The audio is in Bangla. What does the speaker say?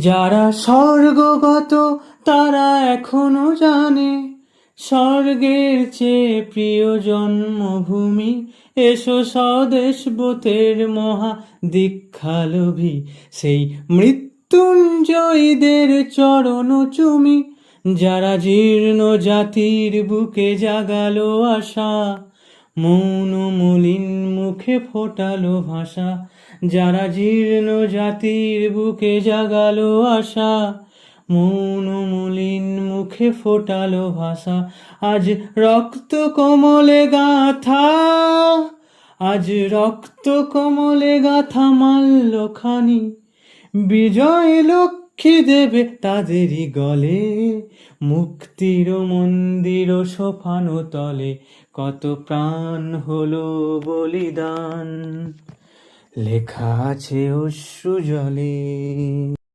যারা স্বর্গগত তারা এখনো জানে স্বর্গের চেয়ে প্রিয় জন্মভূমি। এসো স্বদেশ ব্রতের মহা দীক্ষালোভী, সেই মৃত্যুঞ্জয়ীদের চরণ চুমি। যারা জীর্ণ জাতির বুকে জাগালো আশা, মৌন মলিন মুখে ফোটালো ভাষা। যারা জীর্ণ জাতির বুকে জাগালো আশা, মৌন মলিন মুখে ফোটালো ভাষা। আজ রক্ত কমলে গাথা, আজ রক্ত কমলে গাথা মাল্যখানি, বিজয় লক্ষ্মী দেবে তাদেরই গলে। মুক্তির মন্দির সোফানো তলে কত প্রাণ হলো বলিদান, লেখা আছে অশ্রু জলে।